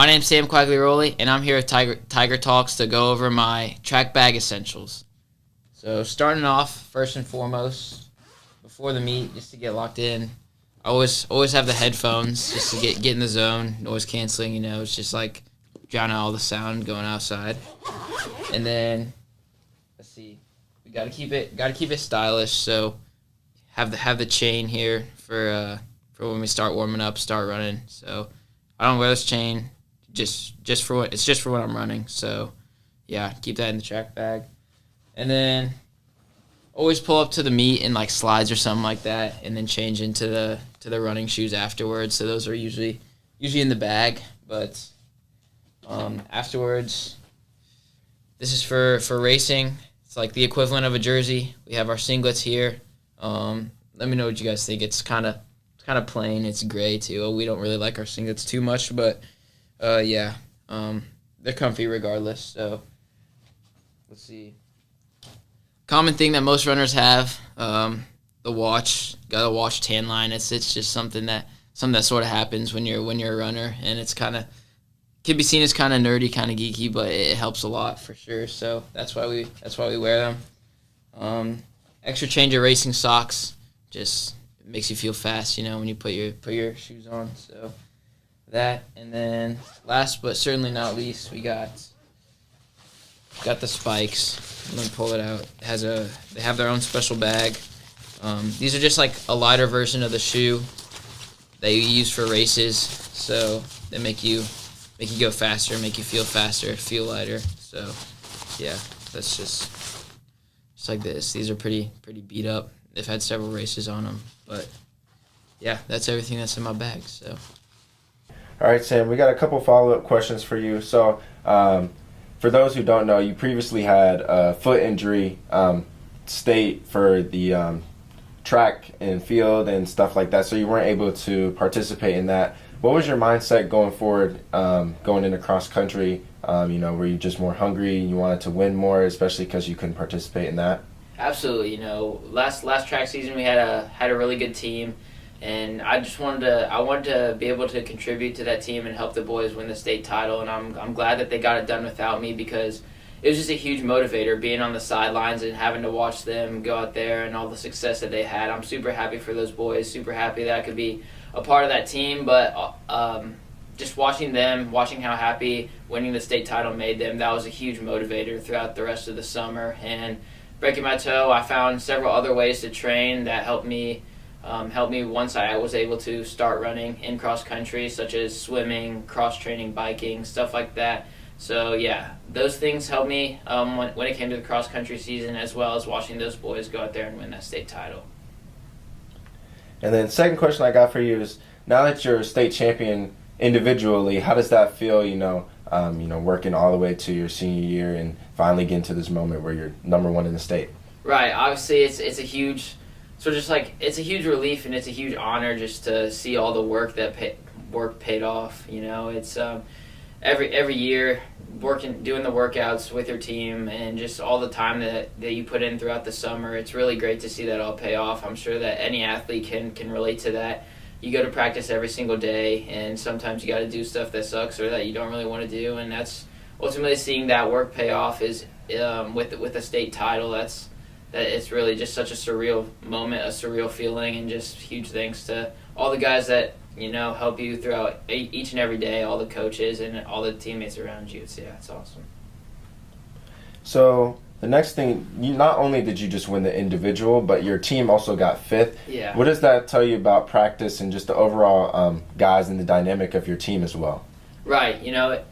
My name's Sam Quagliaroli, and I'm here at Tiger Talks to go over my track bag essentials. So starting off, first and foremost, before the meet, just to get locked in, I always have the headphones just to get in the zone, noise canceling. It's just like drown out all the sound going outside. And then let's see, we gotta keep it stylish. So have the chain here for when we start warming up, start running. So I don't wear this chain just for when I'm running. So yeah, keep that in the track bag. And then always pull up to the meet in like slides or something like that, and then change into the running shoes afterwards. So those are usually in the bag. But afterwards, this is for racing. It's like the equivalent of a jersey. We have our singlets here. Let me know what you guys think. It's kind of plain. It's gray too. We don't really like our singlets too much, but yeah, they're comfy regardless. So let's see. Common thing that most runners have, the watch. Got a watch tan line. It's just something that sort of happens when you're a runner, and it's can be seen as kind of nerdy, kind of geeky, but it helps a lot for sure. So that's why we wear them. Extra change of racing socks. Just makes you feel fast, when you put your shoes on. So that, and then last but certainly not least, we got the spikes. I'm gonna pull it out. They have their own special bag. These are just like a lighter version of the shoe that you use for races. So they make you go faster, make you feel faster, feel lighter. So yeah, that's just like this. These are pretty beat up. They've had several races on them, but yeah, that's everything that's in my bag. So. All right, Sam, we got a couple follow-up questions for you. So, for those who don't know, you previously had a foot injury, state for the track and field and stuff like that, so you weren't able to participate in that. What was your mindset going forward, going into cross-country? Were you just more hungry, you wanted to win more, especially because you couldn't participate in that? Absolutely. Last track season we had a really good team, and I wanted to be able to contribute to that team and help the boys win the state title, and I'm glad that they got it done without me, because it was just a huge motivator being on the sidelines and having to watch them go out there and all the success that they had. I'm super happy for those boys, super happy that I could be a part of that team, but just watching how happy winning the state title made them, that was a huge motivator throughout the rest of the summer. And breaking my toe, I found several other ways to train that helped me once I was able to start running in cross country, such as swimming, cross training, biking, stuff like that. So yeah, those things helped me when it came to the cross country season, as well as watching those boys go out there and win that state title. And then second question I got for you is, now that you're a state champion individually, how does that feel, working all the way to your senior year and finally getting to this moment where you're number one in the state? Right. Obviously, it's a huge, it's a huge relief, and it's a huge honor just to see all the work paid off. It's every year doing the workouts with your team, and just all the time that you put in throughout the summer. It's really great to see that all pay off. I'm sure that any athlete can relate to that. You go to practice every single day, and sometimes you got to do stuff that sucks or that you don't really want to do, and that's ultimately seeing that work pay off is with a state title. That it's really just such a surreal moment, a surreal feeling, and just huge thanks to all the guys that help you throughout each and every day, all the coaches and all the teammates around you. It's awesome. So the next thing, not only did you just win the individual, but your team also got fifth. Yeah. What does that tell you about practice and just the overall guys and the dynamic of your team as well? Right.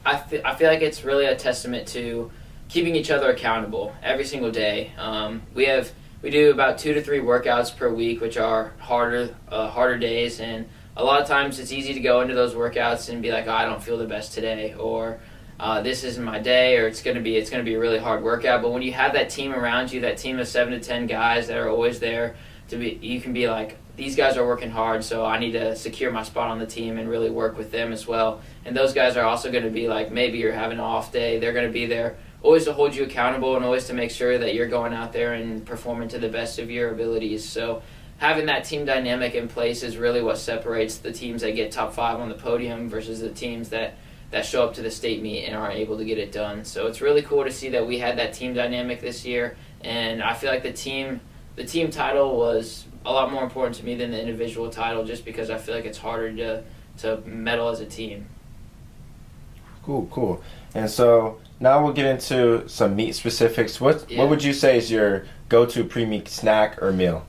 I feel like it's really a testament to keeping each other accountable every single day. We do about 2 to 3 workouts per week, which are harder days, and a lot of times it's easy to go into those workouts and be like, oh, I don't feel the best today, or this isn't my day, or it's gonna be a really hard workout. But when you have that team around you, that team of 7 to 10 guys that are always there you can be like, these guys are working hard, so I need to secure my spot on the team and really work with them as well. And those guys are also going to be like, maybe you're having an off day, they're going to be there always to hold you accountable and always to make sure that you're going out there and performing to the best of your abilities. So having that team dynamic in place is really what separates the teams that get top 5 on the podium versus the teams that that show up to the state meet and aren't able to get it done. So it's really cool to see that we had that team dynamic this year, and I feel like the team title was a lot more important to me than the individual title, just because I feel like it's harder to medal as a team. Cool. And so now we'll get into some meet specifics. What would you say is your go-to pre-meet snack or meal?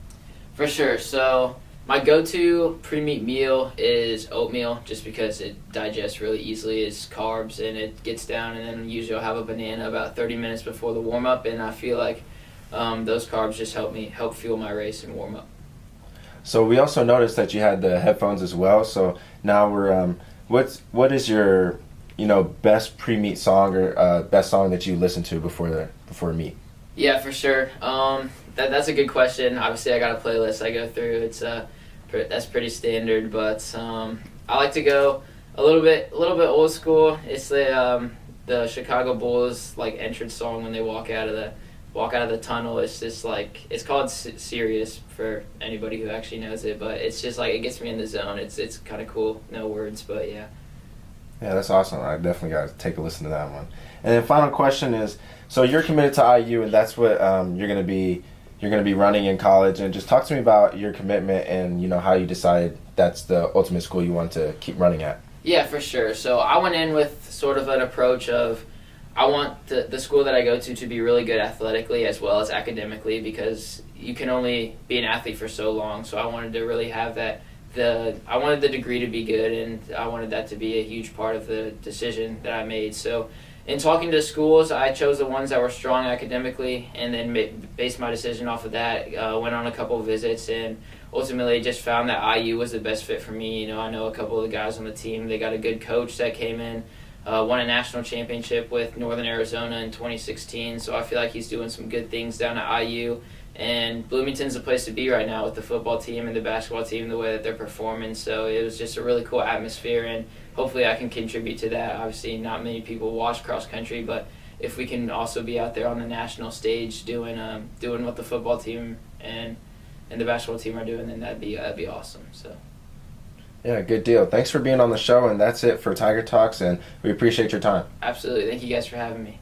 For sure. So my go-to pre-meet meal is oatmeal, just because it digests really easily. It's carbs and it gets down, and then usually I'll have a banana about 30 minutes before the warm-up, and I feel like those carbs just help fuel my race and warm up. So we also noticed that you had the headphones as well. So now we're what is your best pre-meet song or best song that you listen to before a meet? Yeah, for sure. That's a good question. Obviously, I got a playlist I go through. It's that's pretty standard, but I like to go a little bit old school. It's the Chicago Bulls entrance song when they walk out of the tunnel. It's just it's called Serious for anybody who actually knows it, but it's just it gets me in the zone. It's kind of cool. No words, but yeah. Yeah, that's awesome. I definitely got to take a listen to that one. And then final question is, so you're committed to IU, and that's what you're going to be running in college. And just talk to me about your commitment and how you decided that's the ultimate school you want to keep running at. Yeah, for sure. So I went in with sort of an approach of I want the school that I go to be really good athletically as well as academically, because you can only be an athlete for so long. So I wanted to really have that. I wanted the degree to be good, and I wanted that to be a huge part of the decision that I made. So in talking to schools, I chose the ones that were strong academically, and then based my decision off of that. Went on a couple of visits, and ultimately just found that IU was the best fit for me. I know a couple of the guys on the team. They got a good coach that came in, won a national championship with Northern Arizona in 2016, so I feel like he's doing some good things down at IU. And Bloomington's the place to be right now with the football team and the basketball team, the way that they're performing. So it was just a really cool atmosphere, and hopefully I can contribute to that. Obviously, not many people watch cross country, but if we can also be out there on the national stage doing what the football team and the basketball team are doing, then that'd be awesome. So. Yeah, good deal. Thanks for being on the show, and that's it for Tiger Talks, and we appreciate your time. Absolutely. Thank you guys for having me.